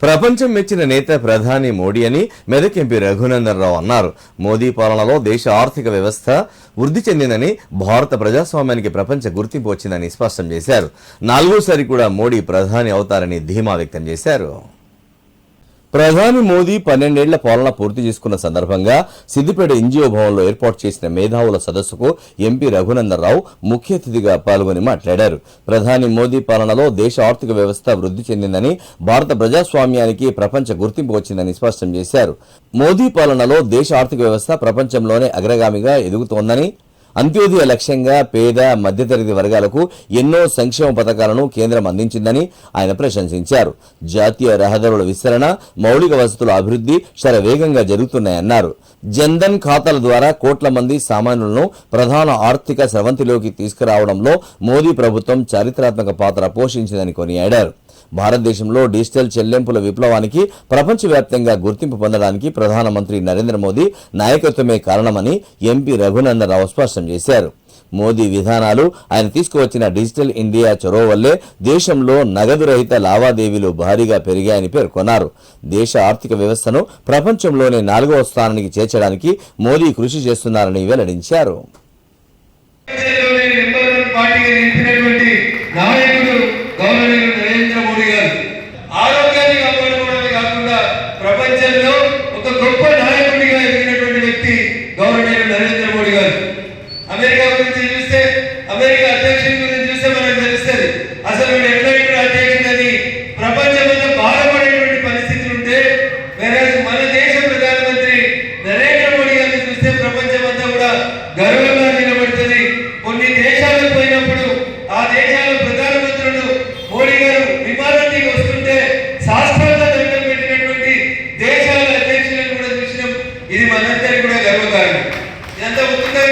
ప్రపంచం మెచ్చిన నేత ప్రధాని మోడీ అని మెదక్ ఎంపీ రఘునందన్ రావు అన్నారు. మోదీ పాలనలో దేశ ఆర్థిక వ్యవస్థ వృద్ధి చెందిందని, భారత ప్రజాస్వామ్యానికి ప్రపంచ గుర్తింపు వచ్చిందని స్పష్టం చేశారు. 4వ కూడా మోడీ ప్రధాని అవుతారని ధీమా వ్యక్తం చేశారు. ప్రధాని మోదీ 12 ఏళ్ల పాలన పూర్తి చేసుకున్న సందర్భంగా సిద్దిపేట ఎన్జీఓ భవన్లో ఏర్పాటు చేసిన మేధావుల సదస్సుకు ఎంపీ రఘునందన్ రావు ముఖ్య అతిథిగా పాల్గొని మాట్లాడారు. ప్రధాని మోదీ పాలనలో దేశ ఆర్థిక వ్యవస్థ వృద్ధి చెందిందని, భారత ప్రజాస్వామ్యానికి ప్రపంచ గుర్తింపు వచ్చిందని స్పష్టం చేశారు. మోదీ పాలనలో దేశ ఆర్థిక వ్యవస్థ ప్రపంచంలోనే అగ్రగామిగా ఎదుగుతోందని, అంత్యోదయ లక్ష్యంగా పేద మధ్యతరగతి వర్గాలకు ఎన్నో సంక్షేమ పథకాలను కేంద్రం అందించిందని ఆయన ప్రశంసించారు. జాతీయ రహదారుల విస్తరణ, మౌలిక వసతుల అభివృద్ధి శరవేగంగా జరుగుతున్నాయన్నారు. జన్ధన్ ఖాతాల ద్వారా కోట్ల మంది సామాన్యులను ప్రధాన ఆర్థిక స్రవంతిలోకి తీసుకురావడంలో మోదీ ప్రభుత్వం చారిత్రాత్మక పాత్ర పోషించిందని కొనియాడారు. భారతదేశంలో డిజిటల్ చెల్లింపుల విప్లవానికి ప్రపంచవ్యాప్తంగా గుర్తింపు పొందడానికి ప్రధానమంత్రి నరేంద్ర మోదీ నాయకత్వమే కారణమని ఎంపీ రఘునందన్ రావు స్పష్టం చేశారు. మోదీ విధానాలు, ఆయన తీసుకువచ్చిన డిజిటల్ ఇండియా చొరవ వల్లే దేశంలో నగదు రహిత లావాదేవీలు భారీగా పెరిగాయని పేర్కొన్నారు. దేశ ఆర్థిక వ్యవస్థను ప్రపంచంలోనే 4వ స్థానానికి చేర్చడానికి మోదీ కృషి చేస్తున్నారని వెల్లడించారు. ఆరోగ్యాన్ని కాపాడుకోవడమే కాకుండా ప్రపంచంలో ఒక గొప్ప నాయకుడిగా ఎదిగినటువంటి వ్యక్తి గౌరవనీయులు నరేంద్ర మోడీ గారు. అమెరికా గురించి చూస్తే, అమెరికా అధ్యక్షుడి గురించి చూస్తే మనకు తెలుస్తుంది అసలు వీడు ఎట్లా ఇక్కడ అధ్యక్షుడని ప్రపంచమంతా బాధపడేటువంటి పరిస్థితులు ఉంటే, మన దేశ ప్రధానమంత్రి నరేంద్ర మోడీ గారిని చూస్తే ప్రపంచమంతా కూడా గర్వంగా నిలబడుతుంది. కొన్ని దేశాలకు పోయినప్పుడు ఆ దేశాల ప్రధానమంత్రులు మోడీ గారు విమానానికి వస్తుంటే శాస్త్రంగా దండం పెట్టినటువంటి దేశాల అధ్యక్షులను కూడా చూసినాం. ఇది మనందరికీ కూడా గర్వకారణం. ఇదంతా ఉత్తుగా